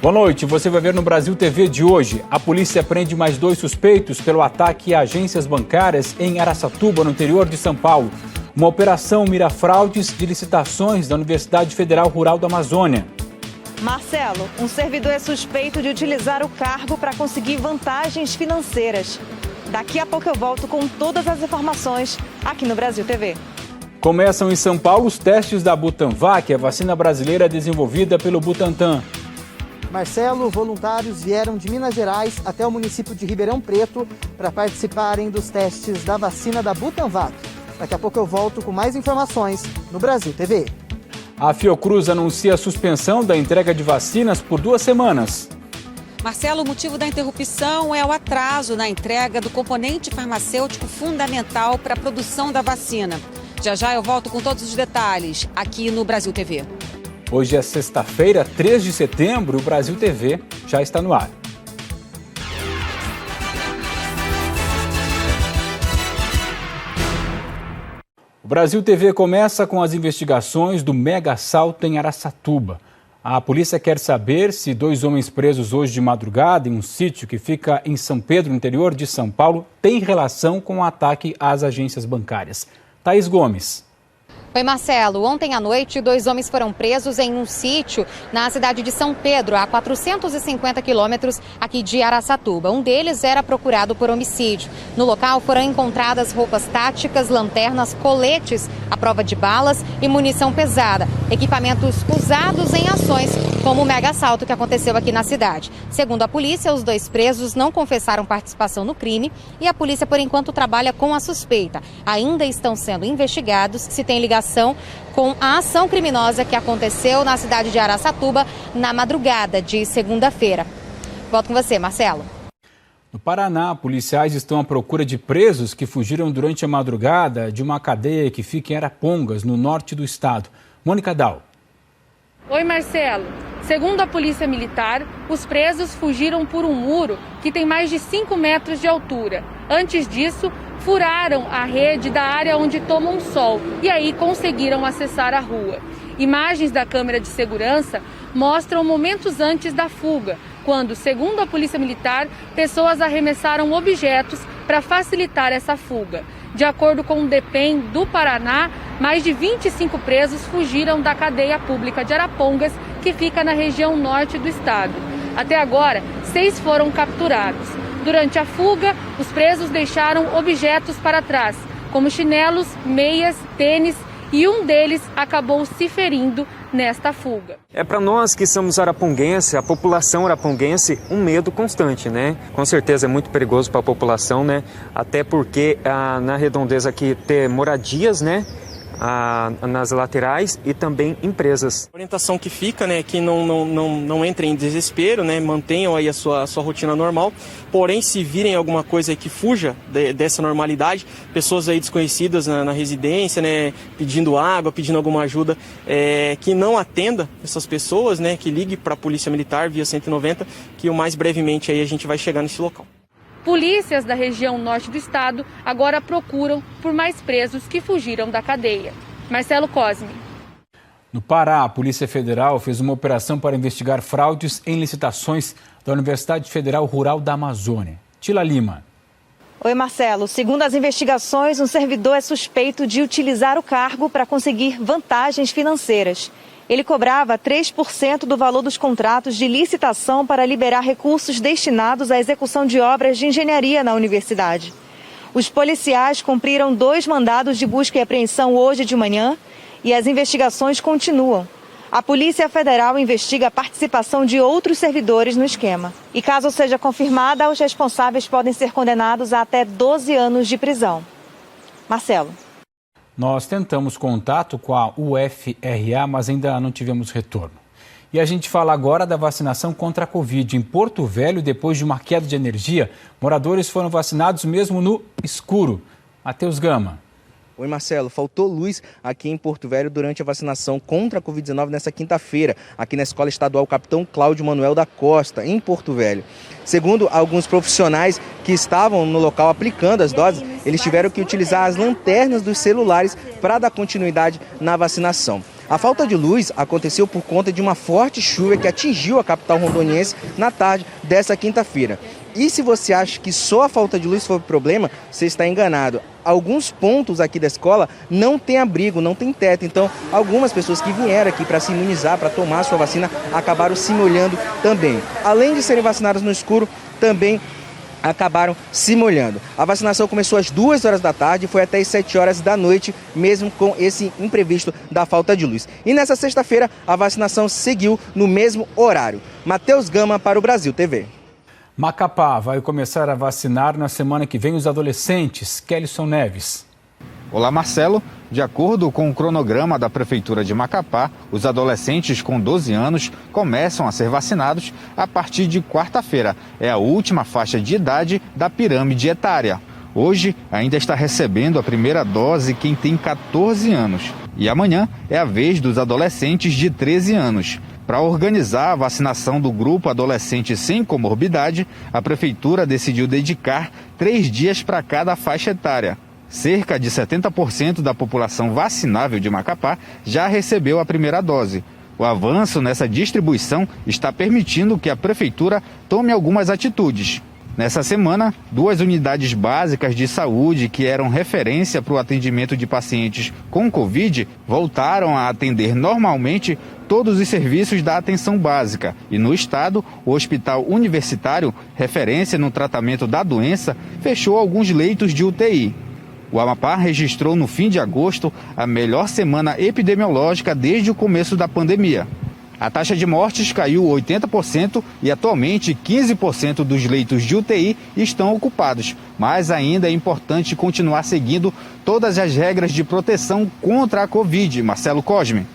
Boa noite, você vai ver no Brasil TV de hoje. A polícia prende mais 2 suspeitos pelo ataque a agências bancárias em Araçatuba, no interior de São Paulo. Uma operação mira fraudes de licitações da Universidade Federal Rural da Amazônia. Marcelo, um servidor é suspeito de utilizar o cargo para conseguir vantagens financeiras. Daqui a pouco eu volto com todas as informações aqui no Brasil TV. Começam em São Paulo os testes da Butanvac, a vacina brasileira desenvolvida pelo Butantan. Marcelo, voluntários vieram de Minas Gerais até o município de Ribeirão Preto para participarem dos testes da vacina da Butanvac. Daqui a pouco eu volto com mais informações no Brasil TV. A Fiocruz anuncia a suspensão da entrega de vacinas por 2 semanas. Marcelo, o motivo da interrupção é o atraso na entrega do componente farmacêutico fundamental para a produção da vacina. Já eu volto com todos os detalhes aqui no Brasil TV. Hoje é sexta-feira, 3 de setembro, o Brasil TV já está no ar. O Brasil TV começa com as investigações do mega assalto em Araçatuba. A polícia quer saber se 2 homens presos hoje de madrugada em um sítio que fica em São Pedro, no interior de São Paulo, têm relação com o ataque às agências bancárias. Thaís Gomes. Oi, Marcelo. Ontem à noite, 2 homens foram presos em um sítio na cidade de São Pedro, a 450 quilômetros aqui de Araçatuba. Um deles era procurado por homicídio. No local foram encontradas roupas táticas, lanternas, coletes à prova de balas e munição pesada. Equipamentos usados em ações como o mega assalto que aconteceu aqui na cidade. Segundo a polícia, os 2 presos não confessaram participação no crime e a polícia, por enquanto, trabalha com a suspeita. Ainda estão sendo investigados se tem ligação com a ação criminosa que aconteceu na cidade de Araçatuba na madrugada de segunda-feira. Volto com você, Marcelo. No Paraná, policiais estão à procura de presos que fugiram durante a madrugada de uma cadeia que fica em Arapongas, no norte do estado. Mônica Dal. Oi, Marcelo. Segundo a Polícia Militar, os presos fugiram por um muro que tem mais de 5 metros de altura. Antes disso, furaram a rede da área onde tomam sol e aí conseguiram acessar a rua. Imagens da câmera de segurança mostram momentos antes da fuga, quando, segundo a Polícia Militar, pessoas arremessaram objetos para facilitar essa fuga. De acordo com o DEPEN do Paraná, mais de 25 presos fugiram da cadeia pública de Arapongas, que fica na região norte do estado. Até agora, 6 foram capturados. Durante a fuga, os presos deixaram objetos para trás, como chinelos, meias, tênis, e um deles acabou se ferindo nesta fuga. É para nós que somos araponguense, a população araponguense, um medo constante, né? Com certeza é muito perigoso para a população, né? Até porque na redondeza aqui tem moradias, né? Nas laterais e também empresas. A orientação que fica, né, é que não entrem em desespero, né, mantenham aí a sua rotina normal, porém se virem alguma coisa que fuja dessa normalidade, pessoas aí desconhecidas na residência, né, pedindo água, pedindo alguma ajuda, que não atenda essas pessoas, né, que ligue para a Polícia Militar via 190, que o mais brevemente aí a gente vai chegar nesse local. Polícias da região norte do estado agora procuram por mais presos que fugiram da cadeia. Marcelo Cosme. No Pará, a Polícia Federal fez uma operação para investigar fraudes em licitações da Universidade Federal Rural da Amazônia. Tila Lima. Oi, Marcelo. Segundo as investigações, um servidor é suspeito de utilizar o cargo para conseguir vantagens financeiras. Ele cobrava 3% do valor dos contratos de licitação para liberar recursos destinados à execução de obras de engenharia na universidade. Os policiais cumpriram 2 mandados de busca e apreensão hoje de manhã e as investigações continuam. A Polícia Federal investiga a participação de outros servidores no esquema. E caso seja confirmada, os responsáveis podem ser condenados a até 12 anos de prisão. Marcelo. Nós tentamos contato com a UFRA, mas ainda não tivemos retorno. E a gente fala agora da vacinação contra a Covid. Em Porto Velho, depois de uma queda de energia, moradores foram vacinados mesmo no escuro. Matheus Gama. Oi, Marcelo. Faltou luz aqui em Porto Velho durante a vacinação contra a Covid-19 nesta quinta-feira, aqui na Escola Estadual Capitão Cláudio Manuel da Costa, em Porto Velho. Segundo alguns profissionais que estavam no local aplicando as doses, eles tiveram que utilizar as lanternas dos celulares para dar continuidade na vacinação. A falta de luz aconteceu por conta de uma forte chuva que atingiu a capital rondoniense na tarde dessa quinta-feira. E se você acha que só a falta de luz foi o problema, você está enganado. Alguns pontos aqui da escola não tem abrigo, não tem teto. Então, algumas pessoas que vieram aqui para se imunizar, para tomar a sua vacina, acabaram se molhando também. Além de serem vacinadas no escuro, também acabaram se molhando. A vacinação começou às 2 horas da tarde e foi até às 7 horas da noite, mesmo com esse imprevisto da falta de luz. E nessa sexta-feira, a vacinação seguiu no mesmo horário. Matheus Gama para o Brasil TV. Macapá vai começar a vacinar na semana que vem os adolescentes. Kellyson Neves. Olá, Marcelo. De acordo com o cronograma da Prefeitura de Macapá, os adolescentes com 12 anos começam a ser vacinados a partir de quarta-feira. É a última faixa de idade da pirâmide etária. Hoje ainda está recebendo a primeira dose quem tem 14 anos. E amanhã é a vez dos adolescentes de 13 anos. Para organizar a vacinação do grupo adolescente sem comorbidade, a Prefeitura decidiu dedicar 3 dias para cada faixa etária. Cerca de 70% da população vacinável de Macapá já recebeu a primeira dose. O avanço nessa distribuição está permitindo que a Prefeitura tome algumas atitudes. Nessa semana, 2 unidades básicas de saúde que eram referência para o atendimento de pacientes com Covid voltaram a atender normalmente todos os serviços da atenção básica. E no estado, o Hospital Universitário, referência no tratamento da doença, fechou alguns leitos de UTI. O Amapá registrou no fim de agosto a melhor semana epidemiológica desde o começo da pandemia. A taxa de mortes caiu 80% e atualmente 15% dos leitos de UTI estão ocupados. Mas ainda é importante continuar seguindo todas as regras de proteção contra a Covid. Marcelo Cosme.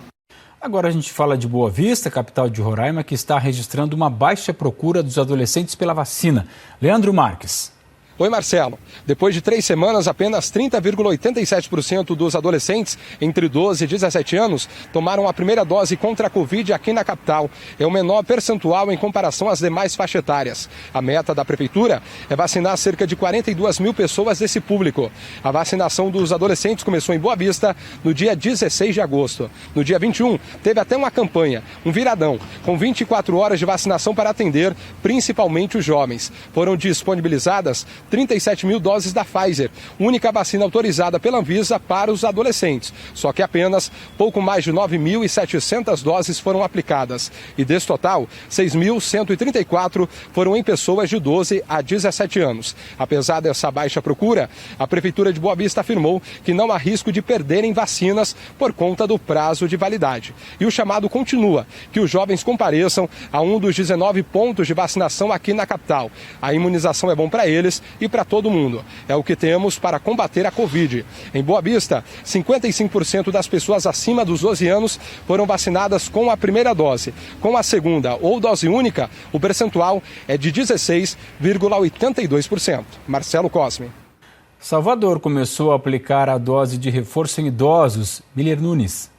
Agora a gente fala de Boa Vista, capital de Roraima, que está registrando uma baixa procura dos adolescentes pela vacina. Leandro Marques. Oi, Marcelo. Depois de 3 semanas, apenas 30,87% dos adolescentes entre 12 e 17 anos tomaram a primeira dose contra a Covid aqui na capital. É o menor percentual em comparação às demais faixas etárias. A meta da Prefeitura é vacinar cerca de 42 mil pessoas desse público. A vacinação dos adolescentes começou em Boa Vista no dia 16 de agosto. No dia 21, teve até uma campanha, um viradão, com 24 horas de vacinação para atender principalmente os jovens. Foram disponibilizadas 37 mil doses da Pfizer, única vacina autorizada pela Anvisa para os adolescentes. Só que apenas pouco mais de 9.700 doses foram aplicadas. E desse total, 6.134 foram em pessoas de 12 a 17 anos. Apesar dessa baixa procura, a Prefeitura de Boa Vista afirmou que não há risco de perderem vacinas por conta do prazo de validade. E o chamado continua, que os jovens compareçam a um dos 19 pontos de vacinação aqui na capital. A imunização é bom para eles e para todo mundo. É o que temos para combater a Covid. Em Boa Vista, 55% das pessoas acima dos 12 anos foram vacinadas com a primeira dose. Com a segunda ou dose única, o percentual é de 16,82%. Marcelo Cosme. Salvador começou a aplicar a dose de reforço em idosos. Miller Nunes.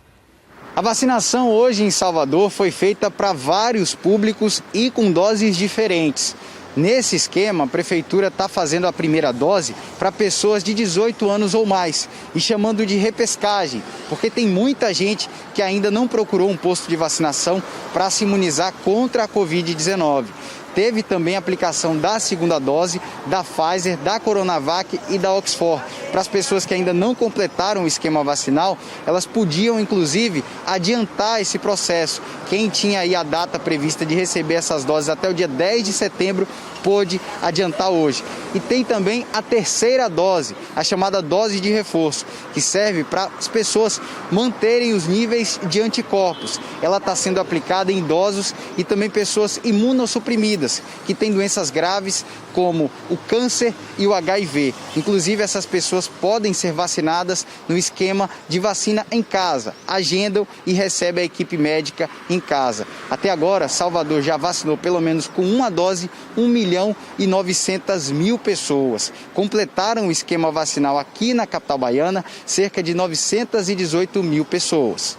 A vacinação hoje em Salvador foi feita para vários públicos e com doses diferentes. Nesse esquema, a Prefeitura está fazendo a primeira dose para pessoas de 18 anos ou mais e chamando de repescagem, porque tem muita gente que ainda não procurou um posto de vacinação para se imunizar contra a Covid-19. Teve também a aplicação da segunda dose da Pfizer, da Coronavac e da Oxford. Para as pessoas que ainda não completaram o esquema vacinal, elas podiam, inclusive, adiantar esse processo. Quem tinha aí a data prevista de receber essas doses até o dia 10 de setembro, pôde adiantar hoje. E tem também a terceira dose, a chamada dose de reforço, que serve para as pessoas manterem os níveis de anticorpos. Ela está sendo aplicada em idosos e também pessoas imunossuprimidas, que têm doenças graves como o câncer e o HIV. Inclusive, essas pessoas podem ser vacinadas no esquema de vacina em casa. Agendam e recebem a equipe médica em casa. Até agora, Salvador já vacinou pelo menos com uma dose 1.900.000 pessoas. Completaram o esquema vacinal aqui na capital baiana cerca de 918 mil pessoas.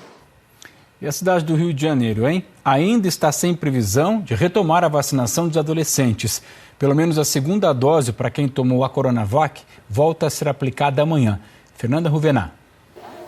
E a cidade do Rio de Janeiro, hein? Ainda está sem previsão de retomar a vacinação dos adolescentes. Pelo menos a segunda dose para quem tomou a Coronavac volta a ser aplicada amanhã. Fernanda Ruvená.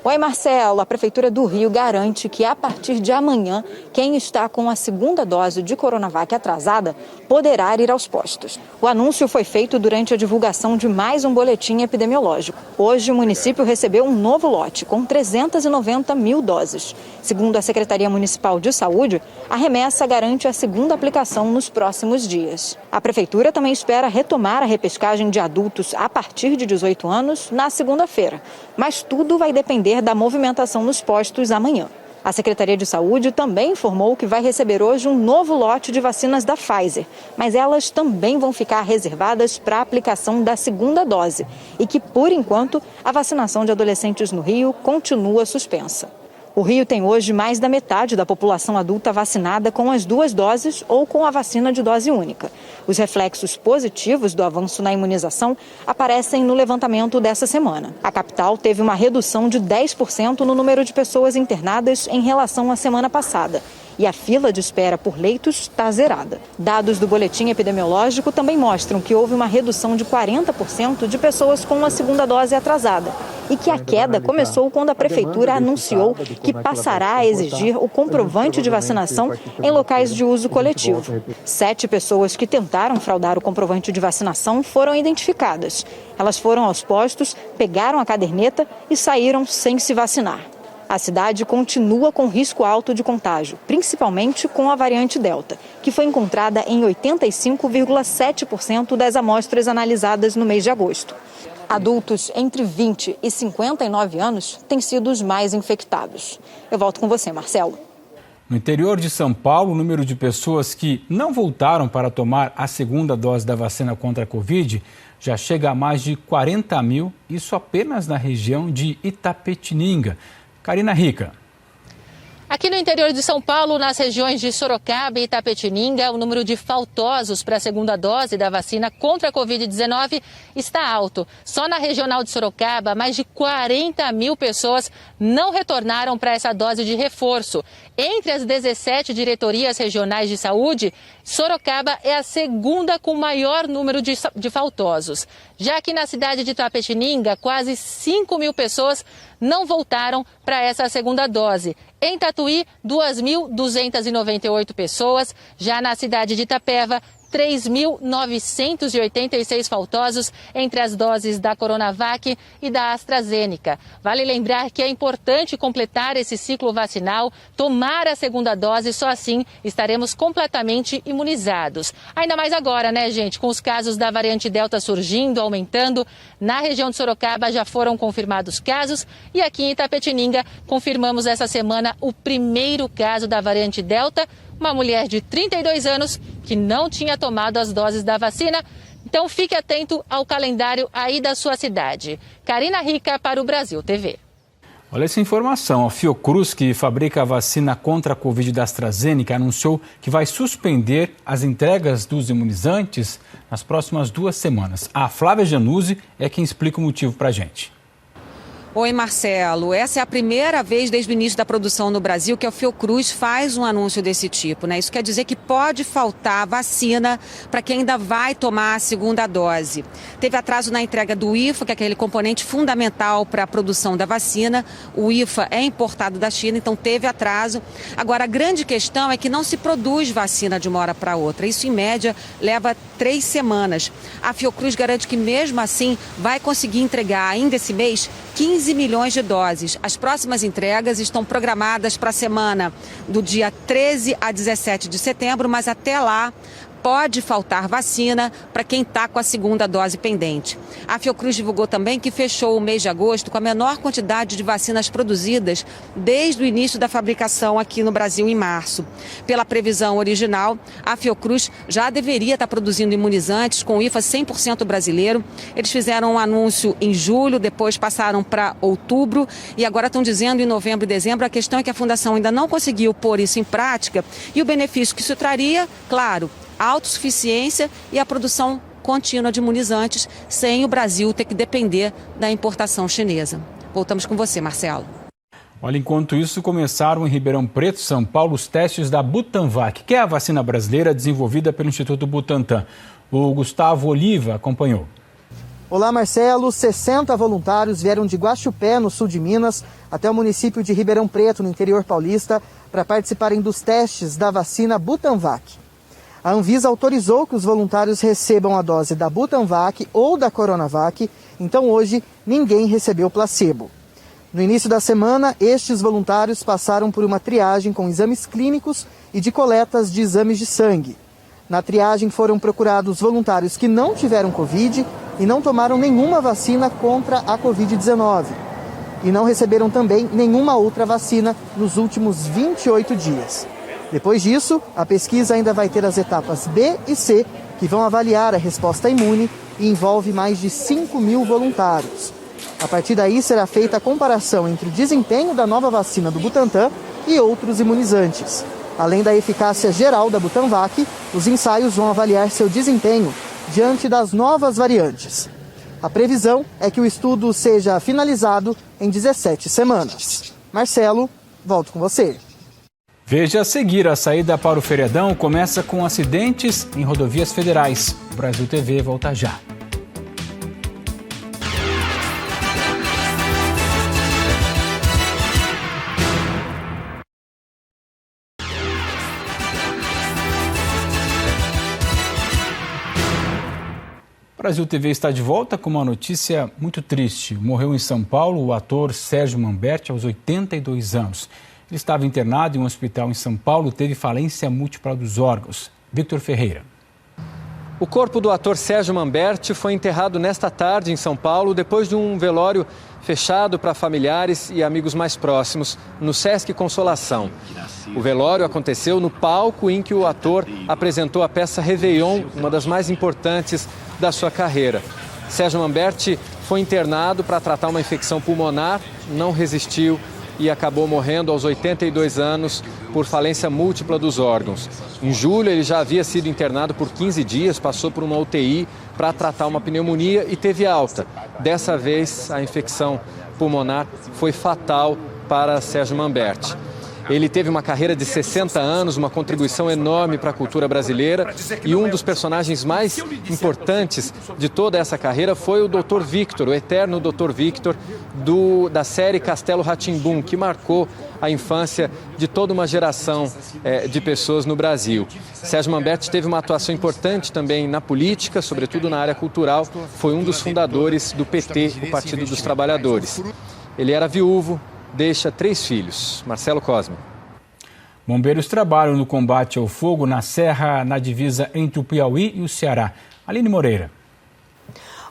Oi, Marcelo. A Prefeitura do Rio garante que, a partir de amanhã, quem está com a segunda dose de Coronavac atrasada poderá ir aos postos. O anúncio foi feito durante a divulgação de mais um boletim epidemiológico. Hoje, o município recebeu um novo lote, com 390 mil doses. Segundo a Secretaria Municipal de Saúde, a remessa garante a segunda aplicação nos próximos dias. A Prefeitura também espera retomar a repescagem de adultos a partir de 18 anos na segunda-feira. Mas tudo vai depender da movimentação nos postos amanhã. A Secretaria de Saúde também informou que vai receber hoje um novo lote de vacinas da Pfizer, mas elas também vão ficar reservadas para a aplicação da segunda dose e que, por enquanto, a vacinação de adolescentes no Rio continua suspensa. O Rio tem hoje mais da metade da população adulta vacinada com as duas doses ou com a vacina de dose única. Os reflexos positivos do avanço na imunização aparecem no levantamento dessa semana. A capital teve uma redução de 10% no número de pessoas internadas em relação à semana passada. E a fila de espera por leitos está zerada. Dados do boletim epidemiológico também mostram que houve uma redução de 40% de pessoas com a segunda dose atrasada e que a queda começou quando a Prefeitura anunciou que passará a exigir o comprovante de vacinação em locais de uso coletivo. 7 pessoas que tentaram fraudar o comprovante de vacinação foram identificadas. Elas foram aos postos, pegaram a caderneta e saíram sem se vacinar. A cidade continua com risco alto de contágio, principalmente com a variante Delta, que foi encontrada em 85,7% das amostras analisadas no mês de agosto. Adultos entre 20 e 59 anos têm sido os mais infectados. Eu volto com você, Marcelo. No interior de São Paulo, o número de pessoas que não voltaram para tomar a segunda dose da vacina contra a Covid já chega a mais de 40 mil, isso apenas na região de Itapetininga. Karina Rica. Aqui no interior de São Paulo, nas regiões de Sorocaba e Itapetininga, o número de faltosos para a segunda dose da vacina contra a Covid-19 está alto. Só na regional de Sorocaba, mais de 40 mil pessoas não retornaram para essa dose de reforço. Entre as 17 diretorias regionais de saúde, Sorocaba é a segunda com maior número de faltosos. Já aqui na cidade de Itapetininga, quase 5 mil pessoas não voltaram para essa segunda dose. Em Tatuí, 2.298 pessoas. Já na cidade de Itapeva, 3.986 faltosos entre as doses da Coronavac e da AstraZeneca. Vale lembrar que é importante completar esse ciclo vacinal, tomar a segunda dose, só assim estaremos completamente imunizados. Ainda mais agora, né, gente? Com os casos da variante Delta surgindo, aumentando. Na região de Sorocaba já foram confirmados casos e aqui em Itapetininga confirmamos essa semana o primeiro caso da variante Delta. Uma mulher de 32 anos que não tinha tomado as doses da vacina. Então fique atento ao calendário aí da sua cidade. Karina Rica para o Brasil TV. Olha essa informação. A Fiocruz, que fabrica a vacina contra a Covid da AstraZeneca, anunciou que vai suspender as entregas dos imunizantes nas próximas 2 semanas. A Flávia Januzzi é quem explica o motivo para a gente. Oi, Marcelo. Essa é a primeira vez desde o início da produção no Brasil que a Fiocruz faz um anúncio desse tipo, né? Isso quer dizer que pode faltar vacina para quem ainda vai tomar a segunda dose. Teve atraso na entrega do IFA, que é aquele componente fundamental para a produção da vacina. O IFA é importado da China, então teve atraso. Agora, a grande questão é que não se produz vacina de uma hora para outra. Isso, em média, leva 3 semanas. A Fiocruz garante que, mesmo assim, vai conseguir entregar ainda esse mês 15 milhões de doses. As próximas entregas estão programadas para a semana do dia 13 a 17 de setembro, mas até lá pode faltar vacina para quem está com a segunda dose pendente. A Fiocruz divulgou também que fechou o mês de agosto com a menor quantidade de vacinas produzidas desde o início da fabricação aqui no Brasil em março. Pela previsão original, a Fiocruz já deveria estar produzindo imunizantes com IFA 100% brasileiro. Eles fizeram um anúncio em julho, depois passaram para outubro e agora estão dizendo em novembro e dezembro. A questão é que a Fundação ainda não conseguiu pôr isso em prática e o benefício que isso traria, claro, a autossuficiência e a produção contínua de imunizantes, sem o Brasil ter que depender da importação chinesa. Voltamos com você, Marcelo. Olha, enquanto isso, começaram em Ribeirão Preto, São Paulo, os testes da Butanvac, que é a vacina brasileira desenvolvida pelo Instituto Butantan. O Gustavo Oliva acompanhou. Olá, Marcelo. 60 voluntários vieram de Guaxupé, no sul de Minas, até o município de Ribeirão Preto, no interior paulista, para participarem dos testes da vacina Butanvac. A Anvisa autorizou que os voluntários recebam a dose da Butanvac ou da Coronavac, então hoje ninguém recebeu placebo. No início da semana, estes voluntários passaram por uma triagem com exames clínicos e de coletas de exames de sangue. Na triagem foram procurados voluntários que não tiveram Covid e não tomaram nenhuma vacina contra a Covid-19. E não receberam também nenhuma outra vacina nos últimos 28 dias. Depois disso, a pesquisa ainda vai ter as etapas B e C, que vão avaliar a resposta imune e envolve mais de 5.000 voluntários. A partir daí será feita a comparação entre o desempenho da nova vacina do Butantan e outros imunizantes. Além da eficácia geral da Butanvac, os ensaios vão avaliar seu desempenho diante das novas variantes. A previsão é que o estudo seja finalizado em 17 semanas. Marcelo, volto com você. Veja a seguir, a saída para o feriadão começa com acidentes em rodovias federais. O Brasil TV volta já. O Brasil TV está de volta com uma notícia muito triste. Morreu em São Paulo o ator Sérgio Manberti aos 82 anos. Ele estava internado em um hospital em São Paulo, teve falência múltipla dos órgãos. Victor Ferreira. O corpo do ator Sérgio Manberti foi enterrado nesta tarde em São Paulo, depois de um velório fechado para familiares e amigos mais próximos, no Sesc Consolação. O velório aconteceu no palco em que o ator apresentou a peça Réveillon, uma das mais importantes da sua carreira. Sérgio Manberti foi internado para tratar uma infecção pulmonar, não resistiu e acabou morrendo aos 82 anos por falência múltipla dos órgãos. Em julho, ele já havia sido internado por 15 dias, passou por uma UTI para tratar uma pneumonia e teve alta. Dessa vez, a infecção pulmonar foi fatal para Sérgio Manberti. Ele teve uma carreira de 60 anos, uma contribuição enorme para a cultura brasileira, e um dos personagens mais importantes de toda essa carreira foi o Dr. Victor, o eterno Dr. Victor da série Castelo Rá-Tim-Bum, que marcou a infância de toda uma geração de pessoas no Brasil. Sérgio Manberti teve uma atuação importante também na política, sobretudo na área cultural, foi um dos fundadores do PT, o Partido dos Trabalhadores. Ele era viúvo, deixa 3 filhos. Marcelo Cosme. Bombeiros trabalham no combate ao fogo na serra, na divisa entre o Piauí e o Ceará. Aline Moreira.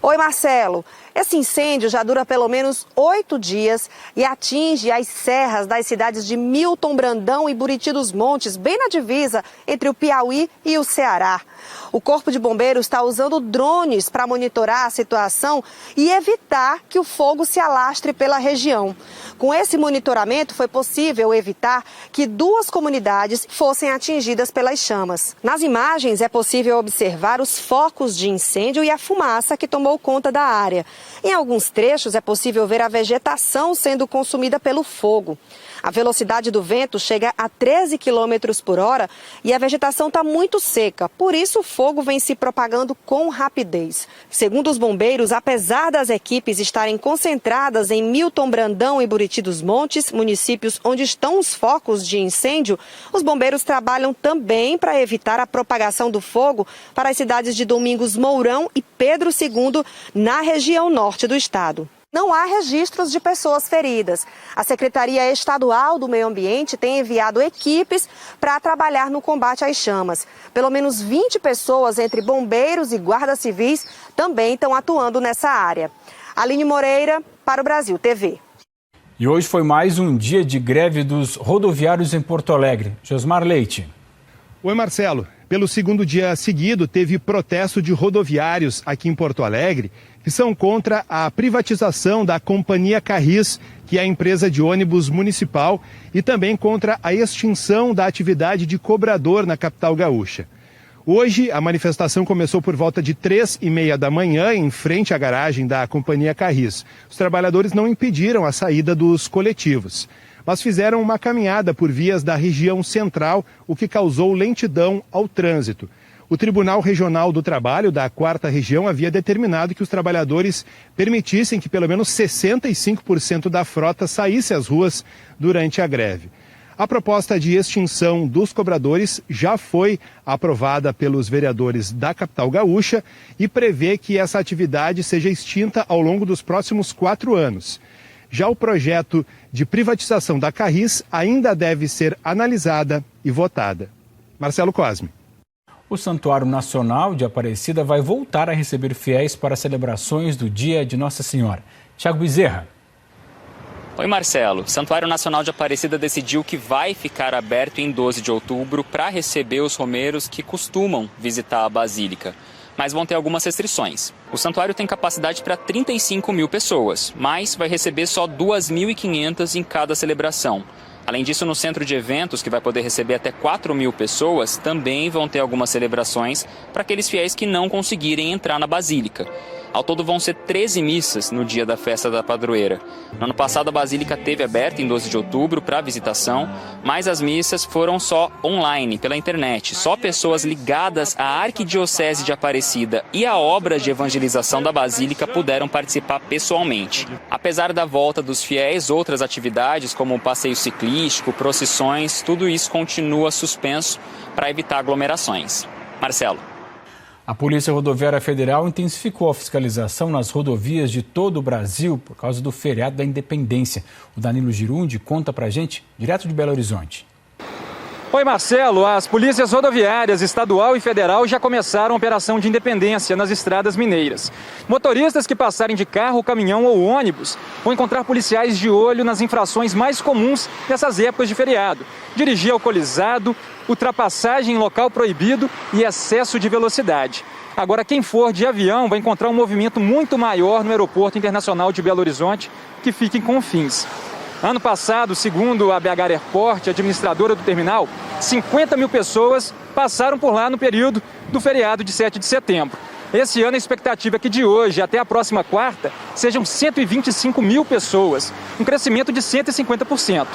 Oi, Marcelo. Esse incêndio já dura pelo menos 8 dias e atinge as serras das cidades de Milton, Brandão e Buriti dos Montes, bem na divisa entre o Piauí e o Ceará. O Corpo de Bombeiros está usando drones para monitorar a situação e evitar que o fogo se alastre pela região. Com esse monitoramento, foi possível evitar que 2 comunidades fossem atingidas pelas chamas. Nas imagens, é possível observar os focos de incêndio e a fumaça que tomou conta da área. Em alguns trechos, é possível ver a vegetação sendo consumida pelo fogo. A velocidade do vento chega a 13 km por hora e a vegetação está muito seca. Por isso, o fogo vem se propagando com rapidez. Segundo os bombeiros, apesar das equipes estarem concentradas em Milton, Brandão e Buriti dos Montes, municípios onde estão os focos de incêndio, os bombeiros trabalham também para evitar a propagação do fogo para as cidades de Domingos Mourão e Pedro II, na região norte do estado. Não há registros de pessoas feridas. A Secretaria Estadual do Meio Ambiente tem enviado equipes para trabalhar no combate às chamas. Pelo menos 20 pessoas, entre bombeiros e guardas civis, também estão atuando nessa área. Aline Moreira, para o Brasil TV. E hoje foi mais um dia de greve dos rodoviários em Porto Alegre. Josmar Leite. Oi, Marcelo. Pelo segundo dia seguido, teve protesto de rodoviários aqui em Porto Alegre, que são contra a privatização da Companhia Carris, que é a empresa de ônibus municipal, e também contra a extinção da atividade de cobrador na capital gaúcha. Hoje, a manifestação começou por volta de 3h30 da manhã, em frente à garagem da Companhia Carris. Os trabalhadores não impediram a saída dos coletivos, mas fizeram uma caminhada por vias da região central, o que causou lentidão ao trânsito. o Tribunal Regional do Trabalho da 4ª Região havia determinado que os trabalhadores permitissem que pelo menos 65% da frota saísse às ruas durante a greve. A proposta de extinção dos cobradores já foi aprovada pelos vereadores da capital gaúcha e prevê que essa atividade seja extinta ao longo dos próximos 4 anos. Já o projeto de privatização da Carris ainda deve ser analisada e votada. Marcelo Cosme. O Santuário Nacional de Aparecida vai voltar a receber fiéis para celebrações do Dia de Nossa Senhora. Tiago Bezerra. Oi, Marcelo. O Santuário Nacional de Aparecida decidiu que vai ficar aberto em 12 de outubro para receber os romeiros que costumam visitar a Basílica. Mas vão ter algumas restrições. O santuário tem capacidade para 35 mil pessoas, mas vai receber só 2.500 em cada celebração. Além disso, no centro de eventos, que vai poder receber até 4 mil pessoas, também vão ter algumas celebrações para aqueles fiéis que não conseguirem entrar na Basílica. Ao todo vão ser 13 missas no dia da festa da padroeira. No ano passado a Basílica esteve aberta em 12 de outubro para visitação, mas as missas foram só online, pela internet. Só pessoas ligadas à Arquidiocese de Aparecida e a obras de evangelização da Basílica puderam participar pessoalmente. Apesar da volta dos fiéis, outras atividades como passeio ciclístico, procissões, tudo isso continua suspenso para evitar aglomerações. Marcelo. A Polícia Rodoviária Federal intensificou a fiscalização nas rodovias de todo o Brasil por causa do feriado da Independência. O Danilo Girundi conta pra gente, direto de Belo Horizonte. Oi, Marcelo. As polícias rodoviárias estadual e federal já começaram a operação de independência nas estradas mineiras. Motoristas que passarem de carro, caminhão ou ônibus vão encontrar policiais de olho nas infrações mais comuns nessas épocas de feriado. Dirigir alcoolizado, ultrapassagem em local proibido e excesso de velocidade. Agora, quem for de avião vai encontrar um movimento muito maior no Aeroporto Internacional de Belo Horizonte, que fica em Confins. Ano passado, segundo a BH Airport, administradora do terminal, 50 mil pessoas passaram por lá no período do feriado de 7 de setembro. Esse ano a expectativa é que de hoje até a próxima quarta sejam 125 mil pessoas, um crescimento de 150%.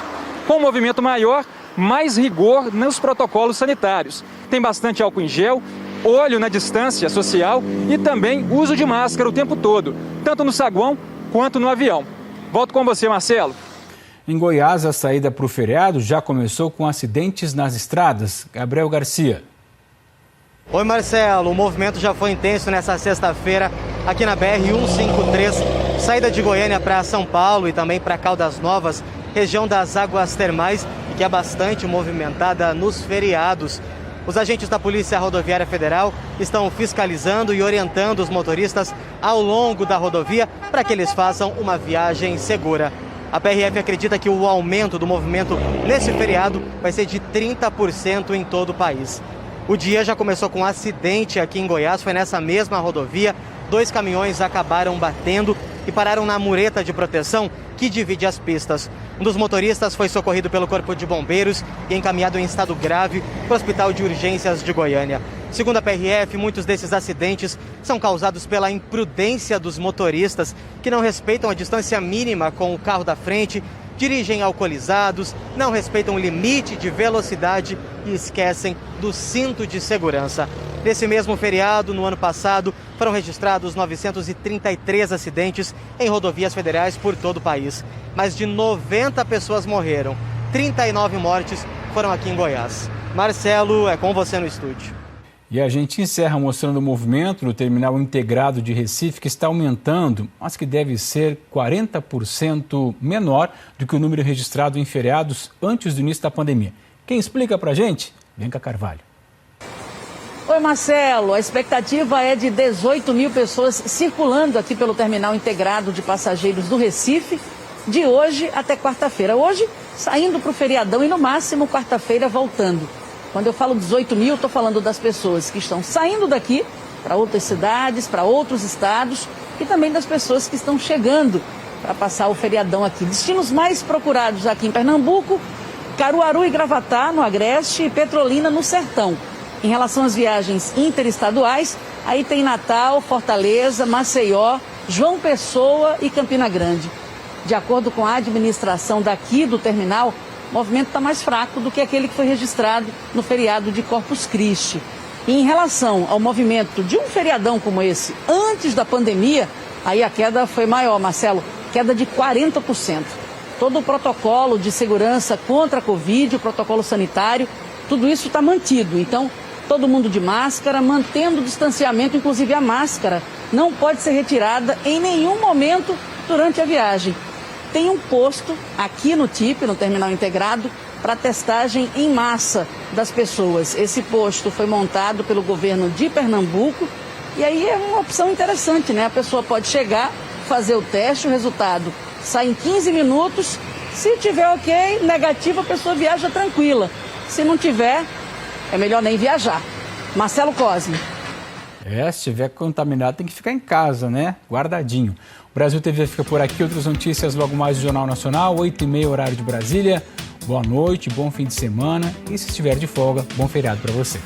Com um movimento maior, mais rigor nos protocolos sanitários. Tem bastante álcool em gel, olho na distância social e também uso de máscara o tempo todo, tanto no saguão quanto no avião. Volto com você, Marcelo. Em Goiás, a saída para o feriado já começou com acidentes nas estradas. Gabriel Garcia. Oi, Marcelo. O movimento já foi intenso nessa sexta-feira aqui na BR-153, saída de Goiânia para São Paulo e também para Caldas Novas, região das Águas Termais, que é bastante movimentada nos feriados. Os agentes da Polícia Rodoviária Federal estão fiscalizando e orientando os motoristas ao longo da rodovia para que eles façam uma viagem segura. A PRF acredita que o aumento do movimento nesse feriado vai ser de 30% em todo o país. O dia já começou com um acidente aqui em Goiás, foi nessa mesma rodovia. 2 caminhões acabaram batendo e pararam na mureta de proteção que divide as pistas. Um dos motoristas foi socorrido pelo Corpo de Bombeiros e encaminhado em estado grave para o Hospital de Urgências de Goiânia. Segundo a PRF, muitos desses acidentes são causados pela imprudência dos motoristas que não respeitam a distância mínima com o carro da frente, dirigem alcoolizados, não respeitam o limite de velocidade e esquecem do cinto de segurança. Nesse mesmo feriado, no ano passado, foram registrados 933 acidentes em rodovias federais por todo o país. Mais de 90 pessoas morreram, 39 mortes foram aqui em Goiás. Marcelo, é com você no estúdio. E a gente encerra mostrando o movimento no terminal integrado de Recife, que está aumentando, mas que deve ser 40% menor do que o número registrado em feriados antes do início da pandemia. Quem explica pra gente? Bianca Carvalho. Oi, Marcelo. A expectativa é de 18 mil pessoas circulando aqui pelo terminal integrado de passageiros do Recife, de hoje até quarta-feira. Hoje, saindo para o feriadão e, no máximo, quarta-feira voltando. Quando eu falo 18 mil, estou falando das pessoas que estão saindo daqui para outras cidades, para outros estados e também das pessoas que estão chegando para passar o feriadão aqui. Destinos mais procurados aqui em Pernambuco, Caruaru e Gravatá, no Agreste, e Petrolina, no Sertão. Em relação às viagens interestaduais, aí tem Natal, Fortaleza, Maceió, João Pessoa e Campina Grande. De acordo com a administração daqui do terminal, o movimento está mais fraco do que aquele que foi registrado no feriado de Corpus Christi. E em relação ao movimento de um feriadão como esse, antes da pandemia, aí a queda foi maior, Marcelo, queda de 40%. Todo o protocolo de segurança contra a Covid, o protocolo sanitário, tudo isso está mantido. Então, todo mundo de máscara, mantendo o distanciamento, inclusive a máscara não pode ser retirada em nenhum momento durante a viagem. Tem um posto aqui no TIP, no Terminal Integrado, para testagem em massa das pessoas. Esse posto foi montado pelo governo de Pernambuco e aí é uma opção interessante, né? A pessoa pode chegar, fazer o teste, o resultado sai em 15 minutos. Se tiver ok, negativo, a pessoa viaja tranquila. Se não tiver, é melhor nem viajar. Marcelo Cosme. Se estiver contaminado tem que ficar em casa, né? Guardadinho. O Brasil TV fica por aqui, outras notícias logo mais do Jornal Nacional, 8h30, horário de Brasília. Boa noite, bom fim de semana e se estiver de folga, bom feriado para você.